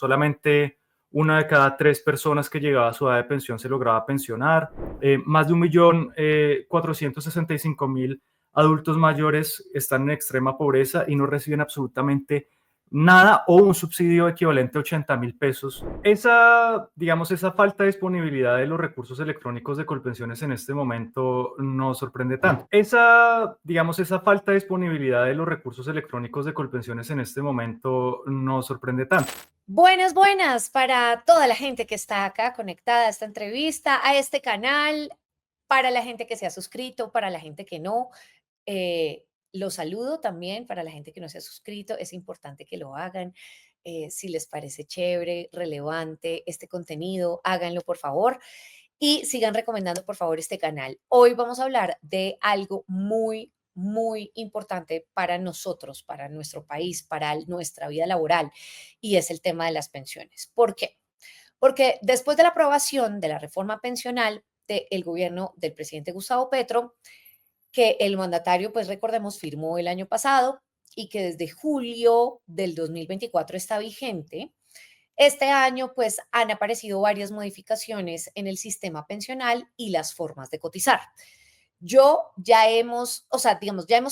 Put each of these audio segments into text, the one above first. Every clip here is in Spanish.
Solamente una de cada 3 personas que llegaba a su edad de pensión se lograba pensionar. Más de 1.465.000 adultos mayores están en extrema pobreza y no reciben absolutamente nada o un subsidio equivalente a 80.000 pesos. Esa falta de disponibilidad de los recursos electrónicos de Colpensiones en este momento no sorprende tanto. Esa falta de disponibilidad de los recursos electrónicos de Colpensiones en este momento no sorprende tanto. Buenas, buenas para toda la gente que está acá conectada a esta entrevista, a este canal, para la gente que se ha suscrito, para la gente que no. Los saludo también para la gente que no se ha suscrito. Es importante que lo hagan. Si les parece chévere, relevante este contenido, háganlo por favor y sigan recomendando por favor este canal. Hoy vamos a hablar de algo muy importante para nosotros, para nuestro país, para nuestra vida laboral, y es el tema de las pensiones. ¿Por qué? Porque después de la aprobación de la reforma pensional del gobierno del presidente Gustavo Petro, que el mandatario, pues recordemos, firmó el año pasado y que desde julio del 2024 está vigente, este año, pues, han aparecido varias modificaciones en el sistema pensional y las formas de cotizar. Ya hemos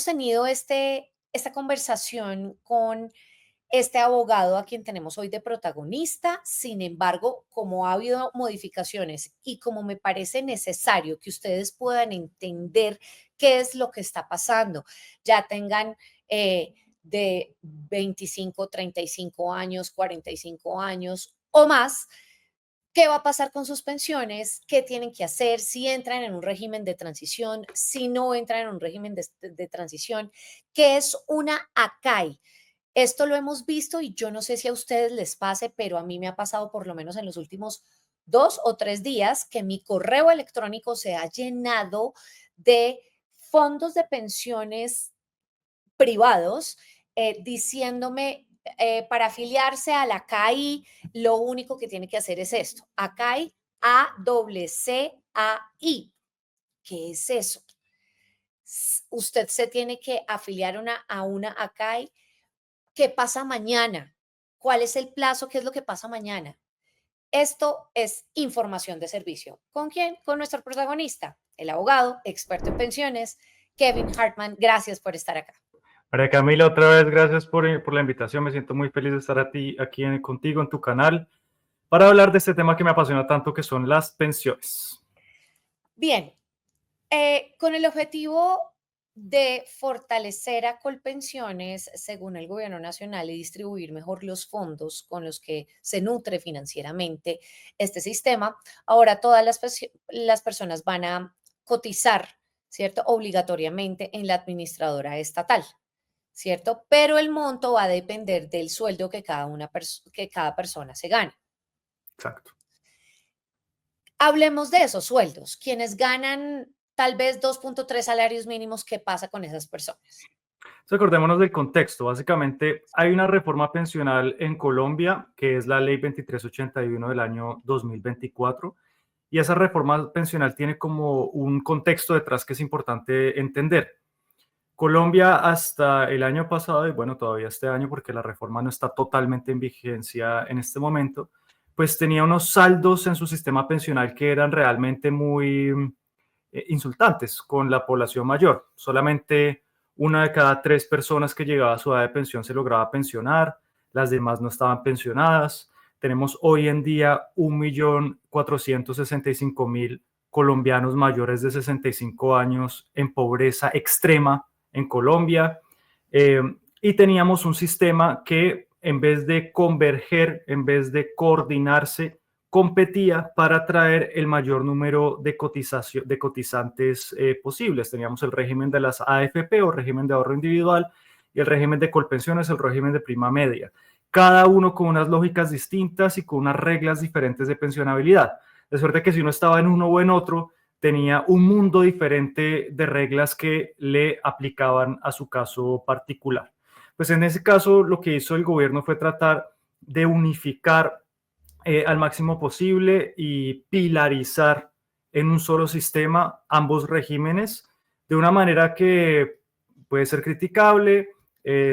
tenido esta conversación con este abogado a quien tenemos hoy de protagonista. Sin embargo, como ha habido modificaciones y como me parece necesario que ustedes puedan entender qué es lo que está pasando, ya tengan de 25, 35 años, 45 años o más, ¿qué va a pasar con sus pensiones? ¿Qué tienen que hacer? Si entran en un régimen de transición, si no entran en un régimen de transición, ¿qué es una ACAI? Esto lo hemos visto y yo no sé si a ustedes les pase, pero a mí me ha pasado por lo menos en los últimos 2 o 3 días que mi correo electrónico se ha llenado de fondos de pensiones privados diciéndome para afiliarse a la CAI, lo único que tiene que hacer es esto, ACAI, ACCAI. ¿Qué es eso? Usted se tiene que afiliar a una ACAI. ¿Qué pasa mañana? ¿Cuál es el plazo? ¿Qué es lo que pasa mañana? Esto es información de servicio. ¿Con quién? Con nuestro protagonista, el abogado, experto en pensiones, Kevin Hartman. Gracias por estar acá. María Camila, otra vez gracias por la invitación. Me siento muy feliz de estar aquí contigo en tu canal para hablar de este tema que me apasiona tanto, que son las pensiones. Bien, con el objetivo de fortalecer a Colpensiones, según el Gobierno Nacional, y distribuir mejor los fondos con los que se nutre financieramente este sistema, ahora todas las personas van a cotizar, ¿cierto? Obligatoriamente en la administradora estatal, ¿cierto? Pero el monto va a depender del sueldo que que cada persona se gane. Exacto. Hablemos de esos sueldos. Quienes ganan tal vez 2.3 salarios mínimos, ¿qué pasa con esas personas? Recordémonos del contexto. Básicamente, hay una reforma pensional en Colombia, que es la Ley 2381 del año 2024, y esa reforma pensional tiene como un contexto detrás que es importante entender. Colombia hasta el año pasado, y bueno, todavía este año, porque la reforma no está totalmente en vigencia en este momento, pues tenía unos saldos en su sistema pensional que eran realmente muy insultantes con la población mayor. Solamente una de cada 3 personas que llegaba a su edad de pensión se lograba pensionar, las demás no estaban pensionadas. Tenemos hoy en día 1.465.000 colombianos mayores de 65 años en pobreza extrema en Colombia. Eh, y teníamos un sistema que en vez de converger, en vez de coordinarse, competía para atraer el mayor número de cotizantes posibles. Teníamos el régimen de las AFP o régimen de ahorro individual y el régimen de Colpensiones, el régimen de prima media. Cada uno con unas lógicas distintas y con unas reglas diferentes de pensionabilidad. De suerte que si uno estaba en uno o en otro, tenía un mundo diferente de reglas que le aplicaban a su caso particular. Pues en ese caso lo que hizo el gobierno fue tratar de unificar al máximo posible y pilarizar en un solo sistema ambos regímenes de una manera que puede ser criticable,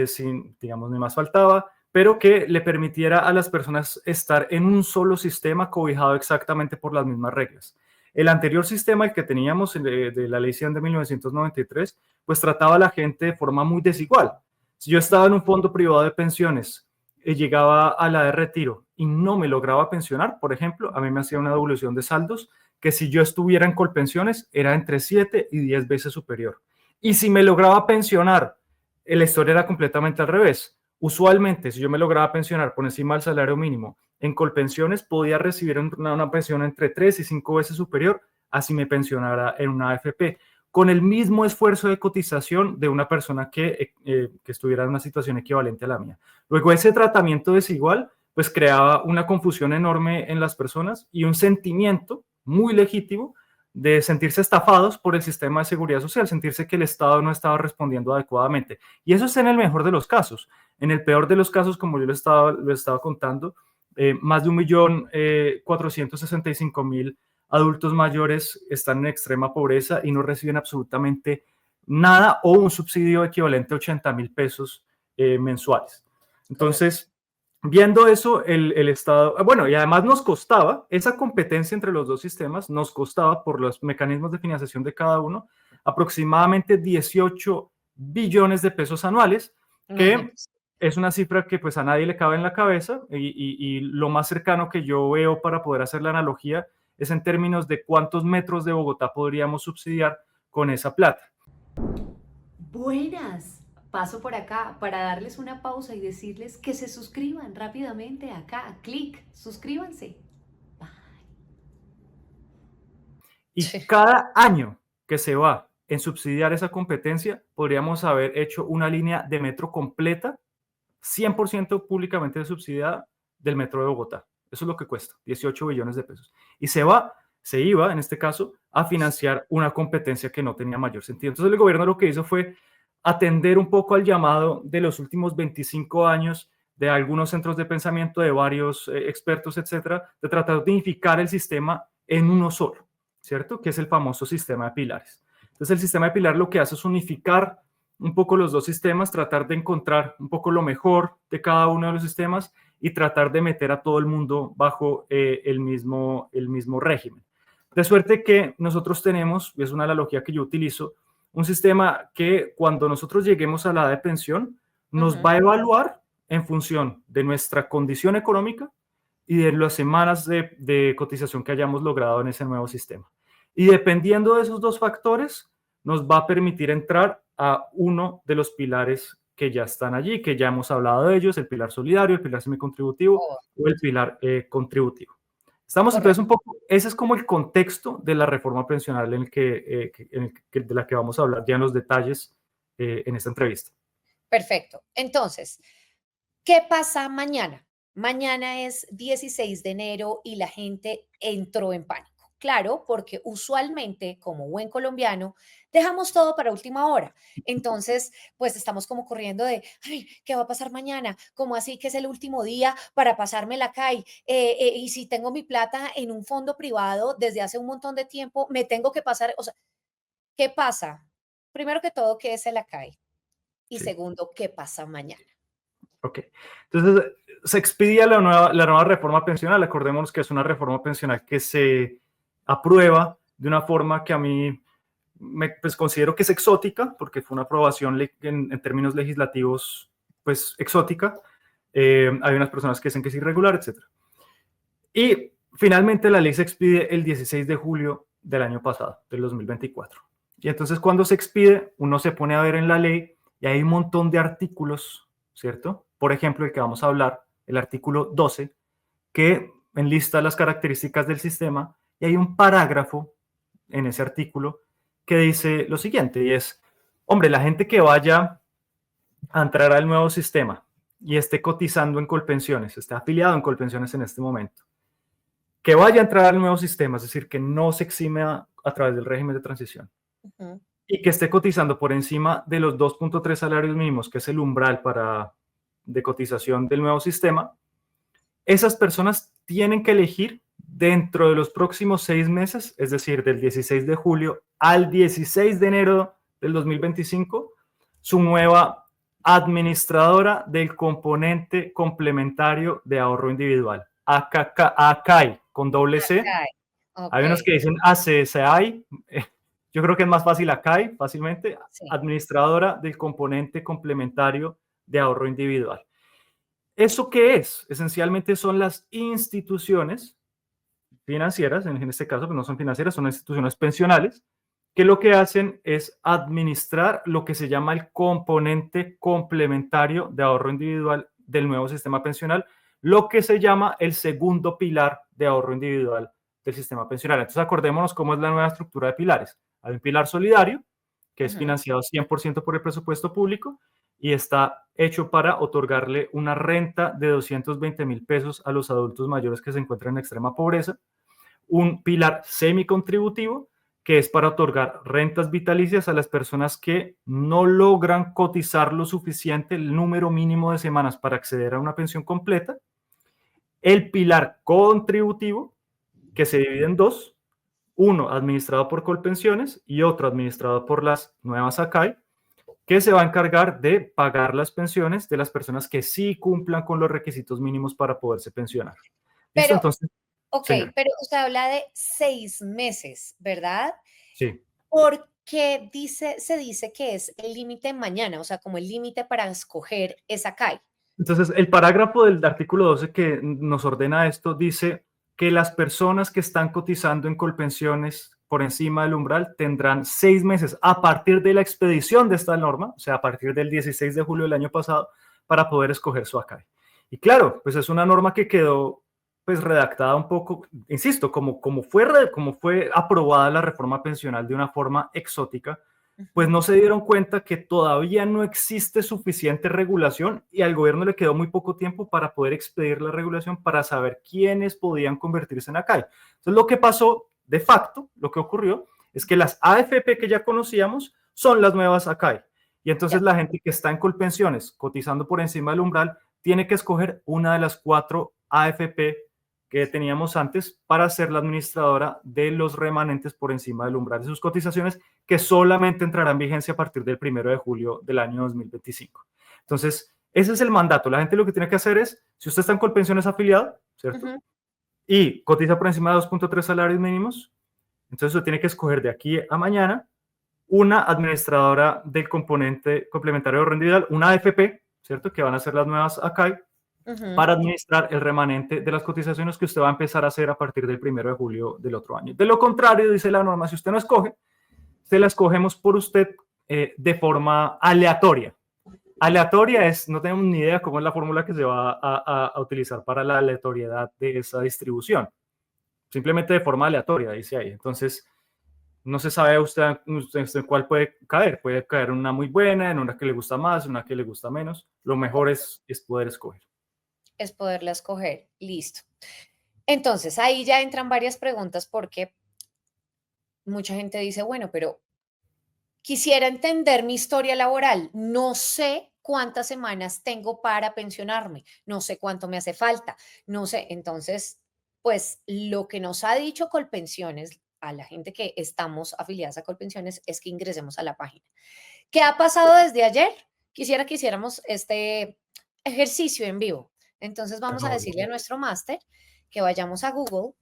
sin, digamos, ni más faltaba, pero que le permitiera a las personas estar en un solo sistema cobijado exactamente por las mismas reglas. El anterior sistema, el que teníamos de la Ley 100 de 1993, pues trataba a la gente de forma muy desigual. Si yo estaba en un fondo privado de pensiones y llegaba a la de retiro y no me lograba pensionar, por ejemplo, a mí me hacía una devolución de saldos que si yo estuviera en Colpensiones era entre 7 y 10 veces superior. Y si me lograba pensionar, la historia era completamente al revés. Usualmente, si yo me lograba pensionar por encima del salario mínimo, en Colpensiones podía recibir una pensión entre 3 y 5 veces superior a si me pensionara en una AFP, con el mismo esfuerzo de cotización de una persona que estuviera en una situación equivalente a la mía. Luego, ese tratamiento desigual pues creaba una confusión enorme en las personas y un sentimiento muy legítimo de sentirse estafados por el sistema de seguridad social, sentirse que el Estado no estaba respondiendo adecuadamente. Y eso es en el mejor de los casos. En el peor de los casos, como yo lo estaba contando, más de 1.465.000 adultos mayores están en extrema pobreza y no reciben absolutamente nada o un subsidio equivalente a 80.000 pesos mensuales. Correcto. Entonces, viendo eso, el Estado, bueno, y además nos costaba, esa competencia entre los dos sistemas nos costaba por los mecanismos de financiación de cada uno aproximadamente 18 billones de pesos anuales, que Imagínense. es una cifra que pues a nadie le cabe en la cabeza y lo más cercano que yo veo para poder hacer la analogía es en términos de cuántos metros de Bogotá podríamos subsidiar con esa plata. Buenas. Paso por acá para darles una pausa y decirles que se suscriban rápidamente acá. Clic, suscríbanse. Bye. Y Sí. cada año que se va en subsidiar esa competencia, podríamos haber hecho una línea de metro completa, 100% públicamente subsidiada del metro de Bogotá. Eso es lo que cuesta, 18 billones de pesos. Y se iba, en este caso, a financiar una competencia que no tenía mayor sentido. Entonces el gobierno lo que hizo fue atender un poco al llamado de los últimos 25 años de algunos centros de pensamiento, de varios expertos, etcétera, de tratar de unificar el sistema en uno solo, ¿cierto? Que es el famoso sistema de pilares. Entonces el sistema de pilar lo que hace es unificar un poco los dos sistemas, tratar de encontrar un poco lo mejor de cada uno de los sistemas y tratar de meter a todo el mundo bajo el mismo régimen. De suerte que nosotros tenemos, y es una analogía que yo utilizo, un sistema que cuando nosotros lleguemos a la edad de pensión nos Ujú. va a evaluar en función de nuestra condición económica y de las semanas de cotización que hayamos logrado en ese nuevo sistema. Y dependiendo de esos dos factores, nos va a permitir entrar a uno de los pilares que ya están allí, que ya hemos hablado de ellos, el pilar solidario, el pilar semicontributivo Oh, o el pilar contributivo. Estamos entonces un correcto. poco, ese es como el contexto de la reforma pensional de la que vamos a hablar ya en los detalles en esta entrevista. Perfecto. Entonces, ¿qué pasa mañana? Mañana es 16 de enero y la gente entró en pánico. Claro, porque usualmente, como buen colombiano, dejamos todo para última hora. Entonces, pues estamos como corriendo de, ay, ¿qué va a pasar mañana? ¿Cómo así que es el último día para pasarme la CAI? Y si tengo mi plata en un fondo privado desde hace un montón de tiempo, me tengo que pasar, o sea, ¿qué pasa? Primero que todo, ¿qué es el ACAI? Y Sí. segundo, ¿qué pasa mañana? Ok. Entonces, se expedía la nueva reforma pensional. Acordémonos que es una reforma pensional que se aprueba de una forma que a mí pues, considero que es exótica, porque fue una aprobación en términos legislativos, pues exótica. Hay unas personas que dicen que es irregular, etcétera. Y finalmente la ley se expide el 16 de julio del año pasado, del 2024. Y entonces cuando se expide, uno se pone a ver en la ley y hay un montón de artículos, ¿cierto? Por ejemplo, el que vamos a hablar, el artículo 12, que enlista las características del sistema y hay un parágrafo en ese artículo que dice lo siguiente y es, hombre, la gente que vaya a entrar al nuevo sistema y esté cotizando en Colpensiones, esté afiliado en Colpensiones en este momento, que vaya a entrar al nuevo sistema, es decir, que no se exime a través del régimen de transición Ujú. y que esté cotizando por encima de los 2.3 salarios mínimos, que es el umbral de cotización del nuevo sistema, esas personas tienen que elegir dentro de los próximos 6 meses, es decir, del 16 de julio al 16 de enero del 2025, su nueva administradora del componente complementario de ahorro individual, ACAI, con doble C. Acá. Hay unos Ok, que dicen ACCI, yo creo que es más fácil ACAI, fácilmente, sí. administradora del componente complementario de ahorro individual. ¿Eso qué es? Esencialmente son las instituciones financieras, en este caso, pues no son financieras, son instituciones pensionales, que lo que hacen es administrar lo que se llama el componente complementario de ahorro individual del nuevo sistema pensional, lo que se llama el segundo pilar de ahorro individual del sistema pensional. Entonces, acordémonos cómo es la nueva estructura de pilares. Hay un pilar solidario, que es Ujú. financiado 100% por el presupuesto público y está hecho para otorgarle una renta de 220,000 pesos a los adultos mayores que se encuentran en extrema pobreza. Un pilar semicontributivo, que es para otorgar rentas vitalicias a las personas que no logran cotizar lo suficiente, el número mínimo de semanas para acceder a una pensión completa. El pilar contributivo, que se divide en dos, uno administrado por Colpensiones y otro administrado por las nuevas ACAI, que se va a encargar de pagar las pensiones de las personas que sí cumplan con los requisitos mínimos para poderse pensionar. ¿Listo? Pero, Entonces, ok, señor, pero usted habla de 6 meses, ¿verdad? sí. Porque se dice que es el límite mañana, o sea, como el límite para escoger esa CAI. Entonces, el parágrafo del artículo 12 que nos ordena esto dice que las personas que están cotizando en Colpensiones por encima del umbral tendrán 6 meses a partir de la expedición de esta norma, o sea, a partir del 16 de julio del año pasado, para poder escoger su ACAI. Y claro, pues es una norma que quedó pues redactada un poco, insisto, como fue aprobada la reforma pensional de una forma exótica, pues Ujú. no se dieron cuenta que todavía no existe suficiente regulación y al gobierno le quedó muy poco tiempo para poder expedir la regulación para saber quiénes podían convertirse en ACAI. Entonces, lo que pasó de facto, lo que ocurrió, es que las AFP que ya conocíamos son las nuevas ACAI. Y Ya, entonces la gente que está en Colpensiones, cotizando por encima del umbral, tiene que escoger una de las 4 AFP que teníamos antes para ser la administradora de los remanentes por encima del umbral de sus cotizaciones, que solamente entrará en vigencia a partir del 1 de julio del año 2025. Entonces, ese es el mandato. La gente lo que tiene que hacer es, si usted está en Colpensiones afiliado, ¿cierto? ujú, Y cotiza por encima de 2.3 salarios mínimos, entonces usted tiene que escoger de aquí a mañana una administradora del componente complementario de ahorro individual, una AFP, ¿cierto? Que van a ser las nuevas ACAI, ujú. para administrar el remanente de las cotizaciones que usted va a empezar a hacer a partir del 1 de julio del otro año. De lo contrario, dice la norma, si usted no escoge, se la escogemos por usted de forma aleatoria. Aleatoria es, no tenemos ni idea cómo es la fórmula que se va a utilizar para la aleatoriedad de esa distribución. Simplemente de forma aleatoria, dice ahí. Entonces, no se sabe usted cuál puede caer. Puede caer en una muy buena, en una que le gusta más, en una que le gusta menos. Lo mejor es poder escoger. Es poderla escoger. Listo. Entonces, ahí ya entran varias preguntas porque mucha gente dice, bueno, pero quisiera entender mi historia laboral. No sé cuántas semanas tengo para pensionarme, no sé cuánto me hace falta, no sé. Entonces, pues lo que nos ha dicho Colpensiones a la gente que estamos afiliadas a Colpensiones es que ingresemos a la página. ¿Qué ha pasado desde ayer? Quisiera que hiciéramos este ejercicio en vivo. Entonces vamos a decirle a nuestro máster que vayamos a Google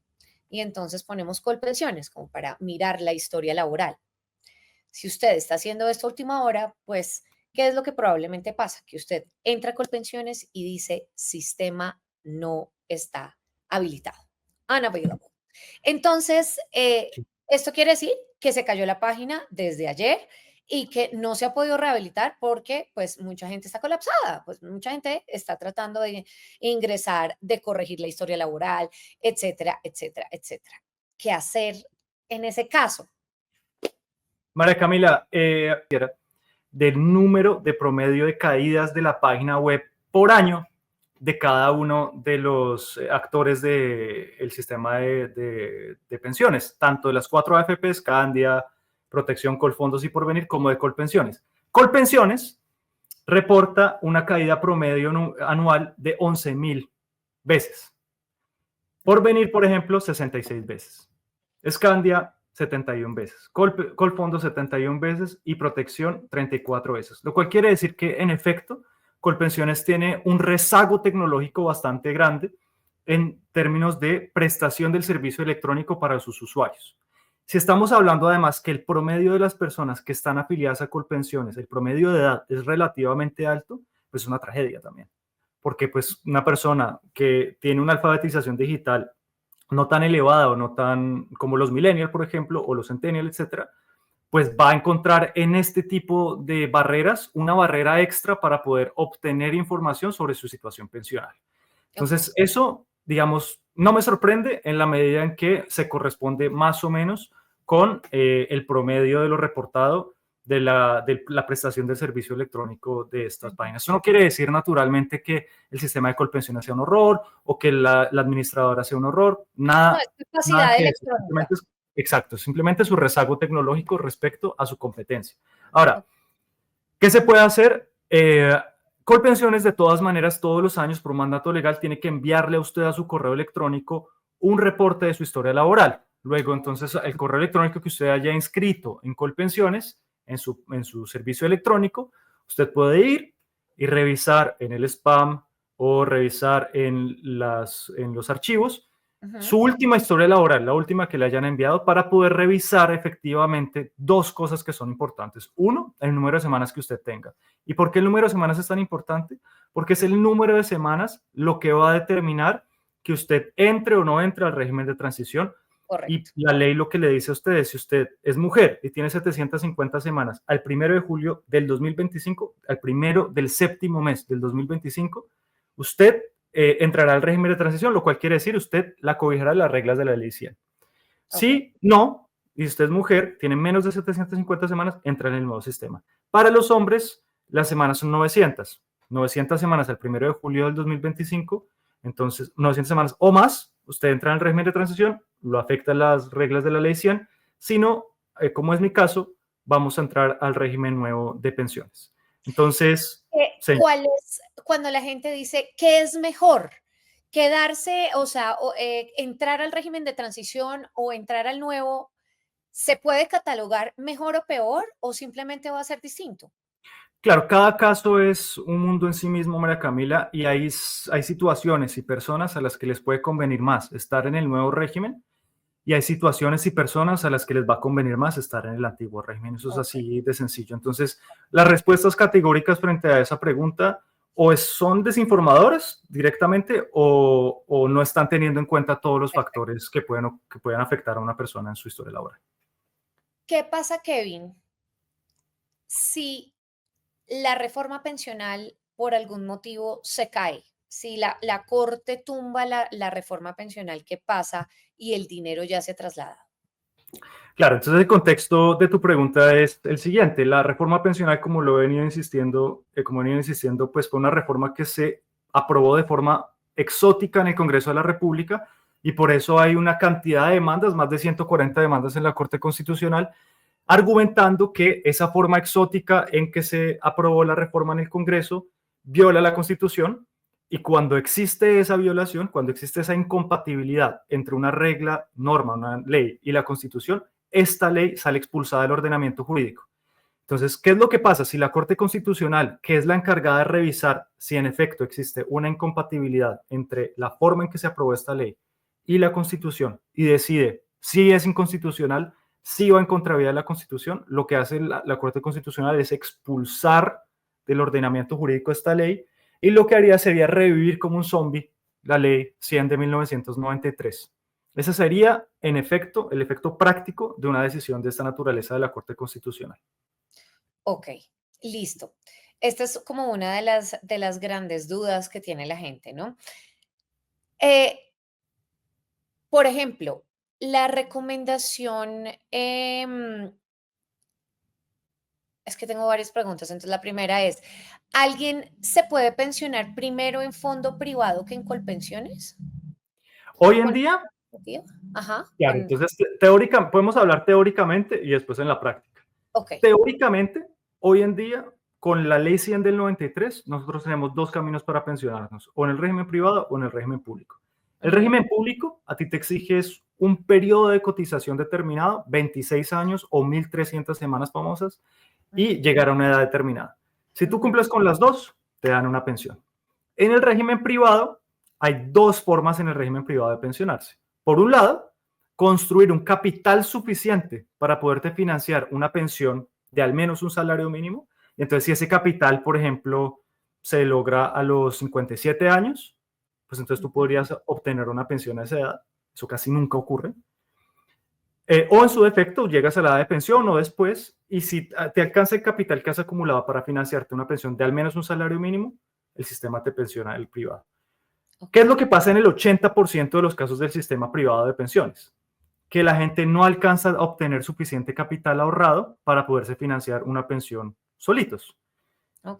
y entonces ponemos Colpensiones como para mirar la historia laboral. Si usted está haciendo esto a última hora, pues, ¿qué es lo que probablemente pasa? Que usted entra a Colpensiones y dice, sistema no está habilitado, unavailable. Entonces, esto quiere decir que se cayó la página desde ayer y que no se ha podido rehabilitar porque pues mucha gente está colapsada, pues mucha gente está tratando de ingresar, de corregir la historia laboral, etcétera, etcétera, etcétera. ¿Qué hacer en ese caso? María Camila, del número de promedio de caídas de la página web por año de cada uno de los actores del sistema de pensiones, tanto de las 4 AFPs, Candia, Protección, Colfondos y Porvenir, como de Colpensiones. Colpensiones reporta una caída promedio anual de 11,000 veces. Porvenir, por ejemplo, 66 veces. Scandia, 71 veces, Colfondo 71 veces y Protección 34 veces, lo cual quiere decir que en efecto Colpensiones tiene un rezago tecnológico bastante grande en términos de prestación del servicio electrónico para sus usuarios. Si estamos hablando además que el promedio de las personas que están afiliadas a Colpensiones, el promedio de edad es relativamente alto, pues es una tragedia también, porque pues una persona que tiene una alfabetización digital no tan elevada o no tan como los millennials, por ejemplo, o los centennials, etcétera, pues va a encontrar en este tipo de barreras una barrera extra para poder obtener información sobre su situación pensional. Entonces, eso, digamos, no me sorprende en la medida en que se corresponde más o menos con el promedio de lo reportado de la prestación del servicio electrónico de estas páginas. Eso no quiere decir naturalmente que el sistema de Colpensiones sea un horror o que la administradora sea un horror, No, nada, es capacidad nada que eso. electrónica. Exacto, simplemente su rezago tecnológico respecto a su competencia. Ahora, ¿qué se puede hacer? Colpensiones, de todas maneras, todos los años, por mandato legal, tiene que enviarle a usted a su correo electrónico un reporte de su historia laboral. Luego, entonces, el correo electrónico que usted haya inscrito en Colpensiones, en su servicio electrónico, usted puede ir y revisar en el spam o revisar en los archivos su última historia laboral, la última que le hayan enviado, para poder revisar efectivamente dos cosas que son importantes. Uno, el número de semanas que usted tenga. ¿Y por qué el número de semanas es tan importante? Porque es el número de semanas lo que va a determinar que usted entre o no entre al régimen de transición. Correcto. Y la ley lo que le dice a usted es, si usted es mujer y tiene 750 semanas al 1 de julio del 2025, al 1 del séptimo mes del 2025, usted entrará al régimen de transición, lo cual quiere decir usted la cobijará de las reglas de la ley 100. Si no, y si usted es mujer, tiene menos de 750 semanas, entra en el nuevo sistema. Para los hombres, las semanas son 900. 900 semanas al 1 de julio del 2025, entonces 900 semanas o más, usted entra en el régimen de transición, lo afectan las reglas de la ley 100. Si no, como es mi caso, vamos a entrar al régimen nuevo de pensiones. Entonces, ¿cuál es cuando la gente dice qué es mejor? Quedarse, o sea, entrar al régimen de transición o entrar al nuevo, ¿se puede catalogar mejor o peor o simplemente va a ser distinto? Claro, cada caso es un mundo en sí mismo, María Camila, y hay situaciones y personas a las que les puede convenir más estar en el nuevo régimen, y hay situaciones y personas a las que les va a convenir más estar en el antiguo régimen. Eso es así de sencillo. Entonces, las respuestas categóricas frente a esa pregunta o son desinformadoras directamente o no están teniendo en cuenta todos los factores que pueden afectar a una persona en su historia laboral. ¿Qué pasa, Kevin, si la reforma pensional por algún motivo se cae? Si la Corte tumba la reforma pensional, ¿qué pasa? Y el dinero ya se traslada. Claro, entonces el contexto de tu pregunta es el siguiente. La reforma pensional, como lo he venido insistiendo, pues fue una reforma que se aprobó de forma exótica en el Congreso de la República y por eso hay una cantidad de demandas, más de 140 demandas en la Corte Constitucional, argumentando que esa forma exótica en que se aprobó la reforma en el Congreso viola la Constitución. Y cuando existe esa violación, cuando existe esa incompatibilidad entre una regla, norma, una ley y la Constitución, esta ley sale expulsada del ordenamiento jurídico. Entonces, ¿qué es lo que pasa? Si la Corte Constitucional, que es la encargada de revisar si en efecto existe una incompatibilidad entre la forma en que se aprobó esta ley y la Constitución y decide si es inconstitucional, si va en contravía de la Constitución, lo que hace la Corte Constitucional es expulsar del ordenamiento jurídico esta ley. Y lo que haría sería revivir como un zombie la ley 100 de 1993. Ese sería, en efecto, el efecto práctico de una decisión de esta naturaleza de la Corte Constitucional. Ok, listo. Esta es como una de las grandes dudas que tiene la gente, ¿no? Por ejemplo, la recomendación, es que tengo varias preguntas. Entonces, la primera es, ¿alguien se puede pensionar primero en fondo privado que en Colpensiones? Hoy en día, ajá, claro, entonces podemos hablar teóricamente y después en la práctica. Ok. Teóricamente, hoy en día, con la ley 100 del 93, nosotros tenemos dos caminos para pensionarnos, o en el régimen privado o en el régimen público. El régimen público a ti te exige un periodo de cotización determinado, 26 años o 1.300 semanas famosas, y llegar a una edad determinada. Si tú cumples con las dos, te dan una pensión. En el régimen privado, hay dos formas en el régimen privado de pensionarse. Por un lado, construir un capital suficiente para poderte financiar una pensión de al menos un salario mínimo. Entonces, si ese capital, por ejemplo, se logra a los 57 años, pues entonces tú podrías obtener una pensión a esa edad. Eso casi nunca ocurre. O en su defecto, llegas a la edad de pensión o después, y si te alcanza el capital que has acumulado para financiarte una pensión de al menos un salario mínimo, el sistema te pensiona el privado. ¿Qué es lo que pasa en el 80% de los casos del sistema privado de pensiones? Que la gente no alcanza a obtener suficiente capital ahorrado para poderse financiar una pensión solitos.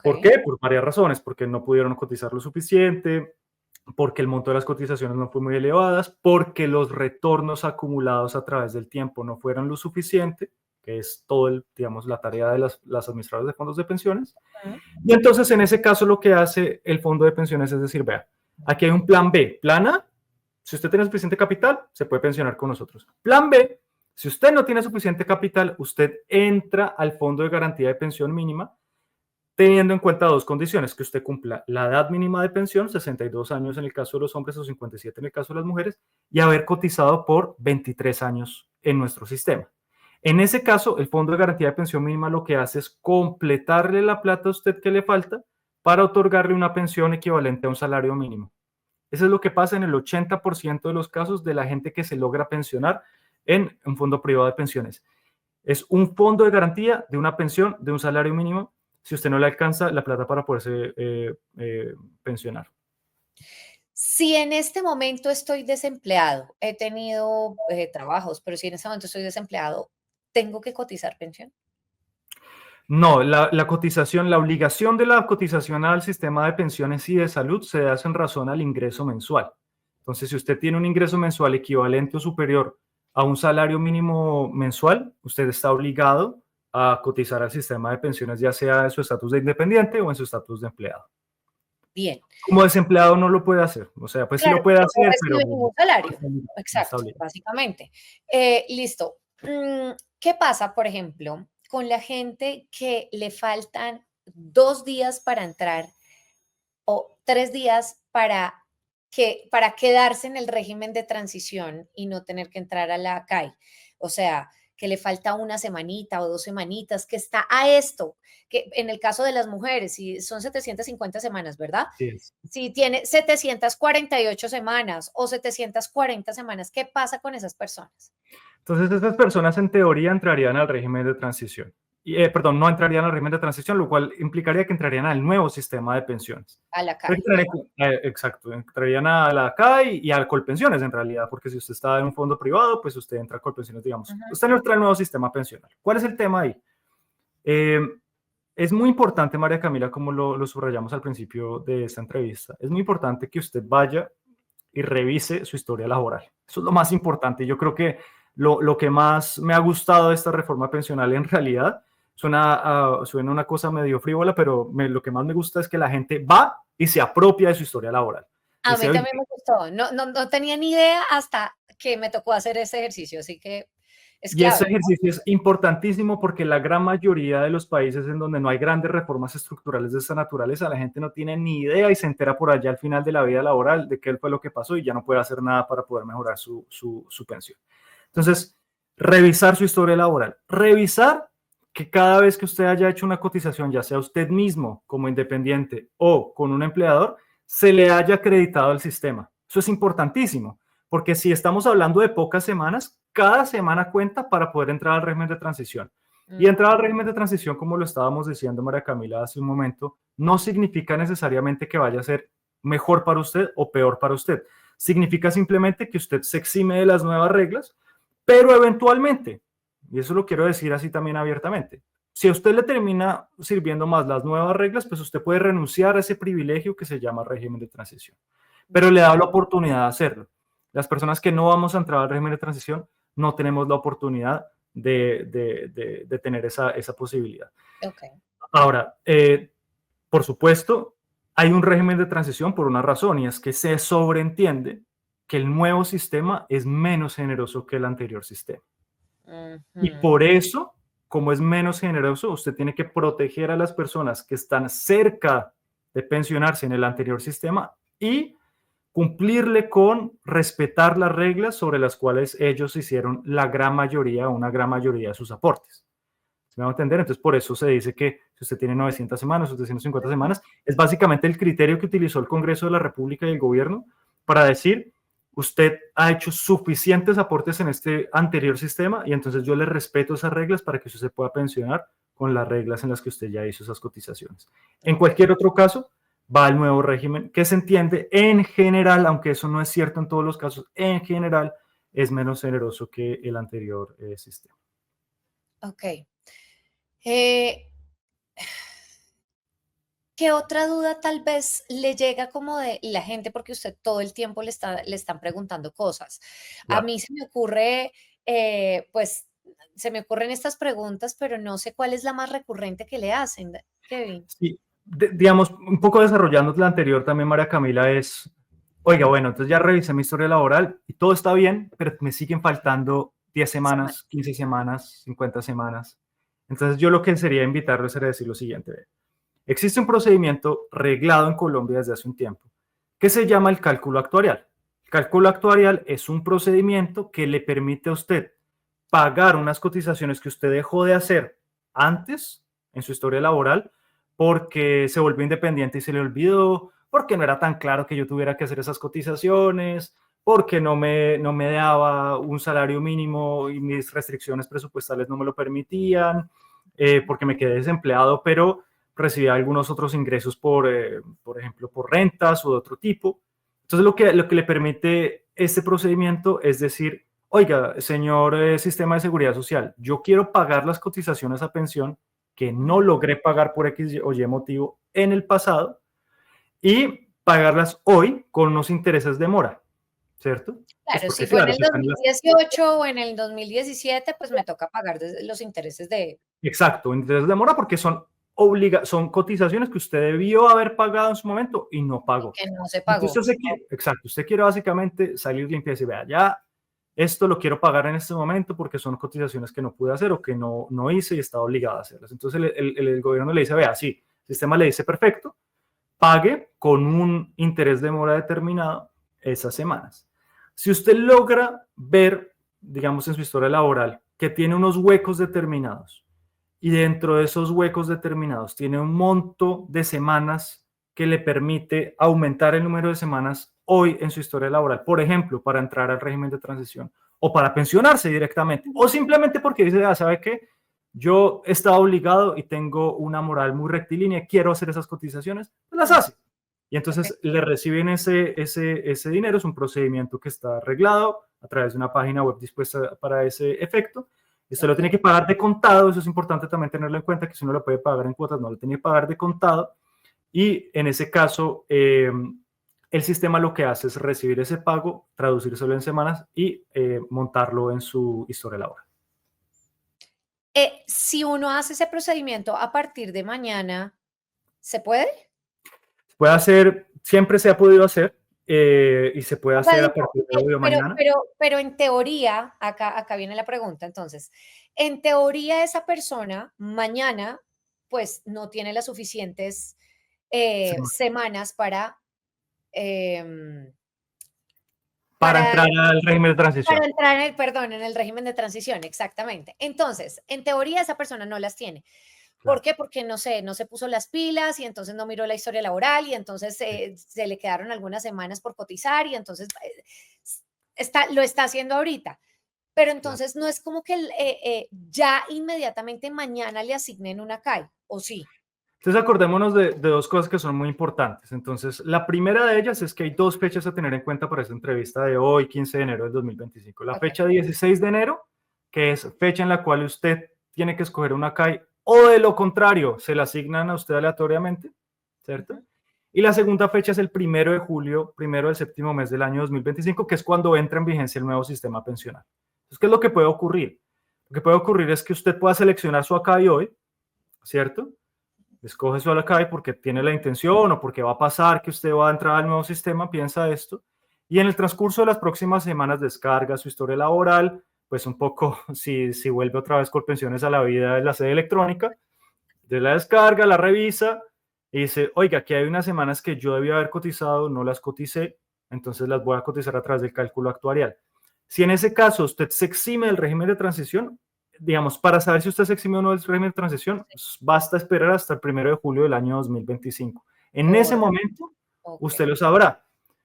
¿Por qué? Por varias razones, porque no pudieron cotizar lo suficiente, porque el monto de las cotizaciones no fue muy elevadas, porque los retornos acumulados a través del tiempo no fueron lo suficiente, que es todo, digamos, la tarea de las administradoras de fondos de pensiones. Y entonces, en ese caso, lo que hace el fondo de pensiones es decir, vea, aquí hay un plan B. Plan A, si usted tiene suficiente capital, se puede pensionar con nosotros. Plan B, si usted no tiene suficiente capital, usted entra al fondo de garantía de pensión mínima, teniendo en cuenta dos condiciones: que usted cumpla la edad mínima de pensión, 62 años en el caso de los hombres o 57 en el caso de las mujeres, y haber cotizado por 23 años en nuestro sistema. En ese caso, el Fondo de Garantía de Pensión Mínima lo que hace es completarle la plata a usted que le falta para otorgarle una pensión equivalente a un salario mínimo. Eso es lo que pasa en el 80% de los casos de la gente que se logra pensionar en un fondo privado de pensiones. Es un fondo de garantía de una pensión de un salario mínimo si usted no le alcanza la plata para poderse pensionar. Si en este momento estoy desempleado, he tenido trabajos, pero si en este momento estoy desempleado, ¿tengo que cotizar pensión? No, la cotización, la obligación de la cotización al sistema de pensiones y de salud se hace en razón al ingreso mensual. Entonces, si usted tiene un ingreso mensual equivalente o superior a un salario mínimo mensual, usted está obligado a cotizar al sistema de pensiones, ya sea en su estatus de independiente o en su estatus de empleado. Bien. Como desempleado no lo puede hacer. O sea, pues Claro, sí lo puede no hacer, recibe pero ningún salario. no está Exacto, obligado. básicamente. Listo. ¿Qué pasa, por ejemplo, con la gente que le faltan 2 días para entrar o 3 días para quedarse en el régimen de transición y no tener que entrar a la CAI? O sea, que le falta una semanita o 2 semanitas, que está a esto, que en el caso de las mujeres, si son 750 semanas, ¿verdad? Así es. Si tiene 748 semanas o 740 semanas, ¿qué pasa con esas personas? Entonces, estas personas en teoría entrarían al régimen de transición. Perdón, no entrarían al régimen de transición, lo cual implicaría que entrarían al nuevo sistema de pensiones. A la CAI. Exacto, entrarían a la CAI y a Colpensiones en realidad, porque si usted está en un fondo privado, pues usted entra a Colpensiones, digamos. Usted no entra al nuevo sistema pensional. ¿Cuál es el tema ahí? Es muy importante, María Camila, como lo subrayamos al principio de esta entrevista, es muy importante que usted vaya y revise su historia laboral. Eso es lo más importante. Yo creo que lo que más me ha gustado de esta reforma pensional en realidad suena una cosa medio frívola, pero lo que más me gusta es que la gente va y se apropia de su historia laboral. A Dice, mí "Oye, también me gustó. No tenía ni idea hasta que me tocó hacer ese ejercicio, así que es y ese clave, ¿no? ejercicio es importantísimo porque la gran mayoría de los países en donde no hay grandes reformas estructurales de esta naturaleza, la gente no tiene ni idea y se entera por allá al final de la vida laboral de qué fue lo que pasó y ya no puede hacer nada para poder mejorar su pensión. Entonces, revisar su historia laboral. Revisar que cada vez que usted haya hecho una cotización, ya sea usted mismo como independiente o con un empleador, se le haya acreditado al sistema. Eso es importantísimo, porque si estamos hablando de pocas semanas, cada semana cuenta para poder entrar al régimen de transición. Y entrar al régimen de transición, como lo estábamos diciendo María Camila hace un momento, no significa necesariamente que vaya a ser mejor para usted o peor para usted. Significa simplemente que usted se exime de las nuevas reglas, pero eventualmente, y eso lo quiero decir así también abiertamente, si a usted le termina sirviendo más las nuevas reglas, pues usted puede renunciar a ese privilegio que se llama régimen de transición, pero le da la oportunidad de hacerlo. Las personas que no vamos a entrar al régimen de transición no tenemos la oportunidad de tener esa posibilidad. Okay. Ahora, por supuesto, hay un régimen de transición por una razón, y es que se sobreentiende que el nuevo sistema es menos generoso que el anterior sistema. Y Ujú. por eso, como es menos generoso, usted tiene que proteger a las personas que están cerca de pensionarse en el anterior sistema y cumplirle con respetar las reglas sobre las cuales ellos hicieron la gran mayoría, una gran mayoría de sus aportes. ¿Se me va a entender? Entonces, por eso se dice que si usted tiene 900 semanas, 750 semanas, es básicamente el criterio que utilizó el Congreso de la República y el gobierno para decir, usted ha hecho suficientes aportes en este anterior sistema y entonces yo le respeto esas reglas para que usted se pueda pensionar con las reglas en las que usted ya hizo esas cotizaciones. En Ok. cualquier otro caso, va al nuevo régimen, que se entiende en general, aunque eso no es cierto en todos los casos, en general es menos generoso que el anterior sistema. Ok. Eh, ¿Qué otra duda tal vez le llega como de la gente? Porque usted todo el tiempo le están preguntando cosas. A Claro. mí se me ocurre, pues, se me ocurren estas preguntas, pero no sé cuál es la más recurrente que le hacen, Kevin. Sí, digamos, un poco desarrollando la anterior también, María Camila, es, oiga, bueno, entonces ya revisé mi historia laboral y todo está bien, pero me siguen faltando 10 Semana. semanas, 15 semanas, 50 semanas. Entonces yo lo que sería invitarlo sería decir lo siguiente, ve, existe un procedimiento reglado en Colombia desde hace un tiempo que se llama el cálculo actuarial. El cálculo actuarial es un procedimiento que le permite a usted pagar unas cotizaciones que usted dejó de hacer antes en su historia laboral porque se volvió independiente y se le olvidó, porque no era tan claro que yo tuviera que hacer esas cotizaciones, porque no me daba un salario mínimo y mis restricciones presupuestales no me lo permitían, porque me quedé desempleado, pero recibía algunos otros ingresos por ejemplo, por rentas o de otro tipo. Entonces, lo que le permite este procedimiento es decir, oiga, señor Sistema de Seguridad Social, yo quiero pagar las cotizaciones a pensión que no logré pagar por X o Y motivo en el pasado y pagarlas hoy con unos intereses de mora, ¿cierto? Pues Claro, porque si fue en claro, el si están en 2018 o en el 2017, pues me toca pagar los intereses de exacto, intereses de mora porque son cotizaciones que usted debió haber pagado en su momento y no y pagó. que no se Entonces pagó. usted quiere, exacto, usted quiere básicamente salir limpio y decir, vea, ya esto lo quiero pagar en este momento porque son cotizaciones que no pude hacer o que no hice y estaba obligado a hacerlas. Entonces el gobierno le dice, vea, sí, el sistema le dice, perfecto, pague con un interés de mora determinado esas semanas. Si usted logra ver, digamos, en su historia laboral, que tiene unos huecos determinados y dentro de esos huecos determinados tiene un monto de semanas que le permite aumentar el número de semanas hoy en su historia laboral, por ejemplo, para entrar al régimen de transición o para pensionarse directamente, o simplemente porque dice, ah, ¿sabe qué? Yo he estado obligado y tengo una moral muy rectilínea, quiero hacer esas cotizaciones, pues las Mm, hace. Y ok, entonces le reciben ese dinero, es un procedimiento que está arreglado a través de una página web dispuesta para ese efecto. Usted lo ok. tiene que pagar de contado, eso es importante también tenerlo en cuenta, que si uno lo puede pagar en cuotas, no lo tiene que pagar de contado. Y en ese caso, el sistema lo que hace es recibir ese pago, traducírselo en semanas y montarlo en su historia laboral. Si uno hace ese procedimiento a partir de mañana, ¿se puede? Puede hacer, siempre se ha podido hacer y se puede O sea, hacer a digo, partir de hoy o pero mañana. pero pero en teoría, acá viene la pregunta, entonces, en teoría, esa persona mañana, pues, no tiene las suficientes, semanas em, Para para entrar al régimen de transición. entrar en el perdón, en el régimen de transición, exactamente. Entonces, en teoría, esa persona no las tiene. ¿Por Claro. qué? Porque no sé, no se puso las pilas y entonces no miró la historia laboral y entonces se le quedaron algunas semanas por cotizar y entonces lo está haciendo ahorita. Pero Claro. entonces no es como que ya inmediatamente mañana le asignen una CAI, ¿o sí? Entonces acordémonos de dos cosas que son muy importantes. Entonces, la primera de ellas es que hay dos fechas a tener en cuenta para esta entrevista de hoy, 15 de enero del 2025. La Ok. fecha 16 de enero, que es fecha en la cual usted tiene que escoger una CAI o de lo contrario, se la asignan a usted aleatoriamente, ¿cierto? Ujú. Y la segunda fecha es el 1 de julio, primero del séptimo mes del año 2025, que es cuando entra en vigencia el nuevo sistema pensional. Entonces, ¿qué es lo que puede ocurrir? Lo que puede ocurrir es que usted pueda seleccionar su ACAI hoy, ¿cierto? Escoge su ACAI porque tiene la intención o porque va a pasar que usted va a entrar al nuevo sistema, piensa esto, y en el transcurso de las próximas semanas descarga su historia laboral, pues un poco, si vuelve otra vez Colpensiones a la vida de la sede electrónica, de la descarga, la revisa y dice, oiga, aquí hay unas semanas que yo debía haber cotizado, no las coticé, entonces las voy a cotizar a través del cálculo actuarial. Si en ese caso usted se exime del régimen de transición, digamos, para saber si usted se exime o no del régimen de transición, basta esperar hasta el 1 de julio del año 2025. En ese momento, usted lo sabrá.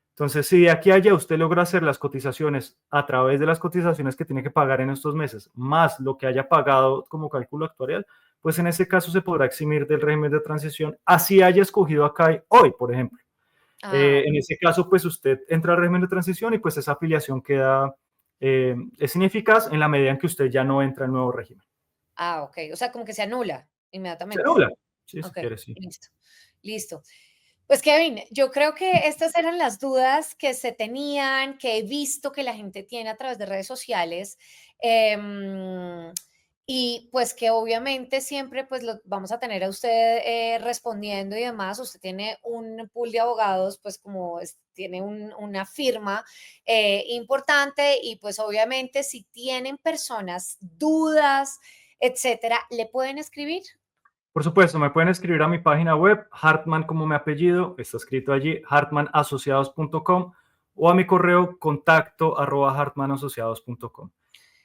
Entonces, si de aquí a allá usted logra hacer las cotizaciones a través de las cotizaciones que tiene que pagar en estos meses, más lo que haya pagado como cálculo actuarial, pues en ese caso se podrá eximir del régimen de transición, así haya escogido acá hoy, por ejemplo. En ese caso, pues usted entra al régimen de transición y pues esa afiliación queda, es ineficaz en la medida en que usted ya no entra al nuevo régimen. Ok. O sea, como que se anula Se inmediatamente. anula, sí, si Ok, quiere, sí. listo. Listo. Pues Kevin, yo creo que estas eran las dudas que se tenían, que he visto que la gente tiene a través de redes sociales. em, y pues que obviamente siempre pues lo vamos a tener a usted respondiendo y demás. Usted tiene un pool de abogados, pues como tiene una firma importante y pues obviamente si tienen personas dudas, etcétera, le pueden escribir. Por supuesto, me pueden escribir a mi página web, Hartman como mi apellido, está escrito allí, hartmanasociados.com, o a mi correo contacto@hartmanasociados.com.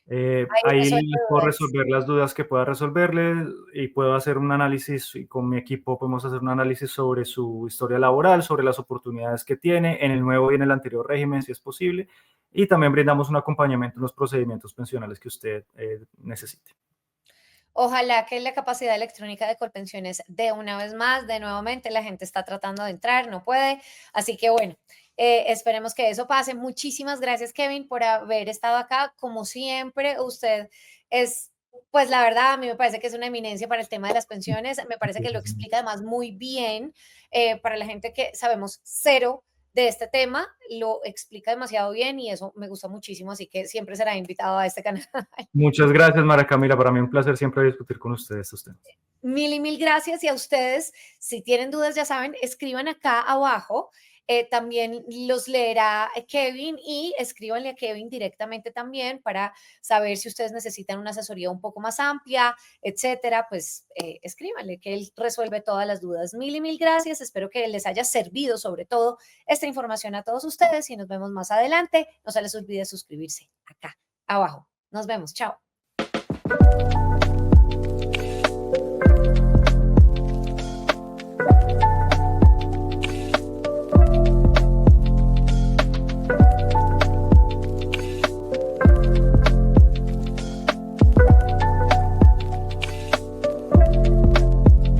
Ahí Ahí resuelve les puedo dudas. resolver las dudas que pueda resolverles y puedo hacer un análisis y con mi equipo podemos hacer un análisis sobre su historia laboral, sobre las oportunidades que tiene en el nuevo y en el anterior régimen, si es posible, y también brindamos un acompañamiento en los procedimientos pensionales que usted necesite. Ojalá que la capacidad electrónica de Colpensiones de una vez más, de nuevamente, la gente está tratando de entrar, no puede. Así que bueno, esperemos que eso pase. Muchísimas gracias, Kevin, por haber estado acá. Como siempre, usted es, pues la verdad, a mí me parece que es una eminencia para el tema de las pensiones. Me parece que lo explica además muy bien para la gente que sabemos cero de este tema, lo explica demasiado bien y eso me gusta muchísimo, así que siempre será invitado a este canal. Muchas gracias, Mara Camila. Para mí un placer siempre discutir con ustedes estos temas. Mil y mil gracias. Y a ustedes, si tienen dudas, ya saben, escriban acá abajo. También los leerá Kevin y escríbanle a Kevin directamente también para saber si ustedes necesitan una asesoría un poco más amplia, etcétera. Pues escríbanle que él resuelve todas las dudas. Mil y mil gracias. Espero que les haya servido sobre todo esta información a todos ustedes y nos vemos más adelante. No se les olvide suscribirse acá abajo. Nos vemos. Chao.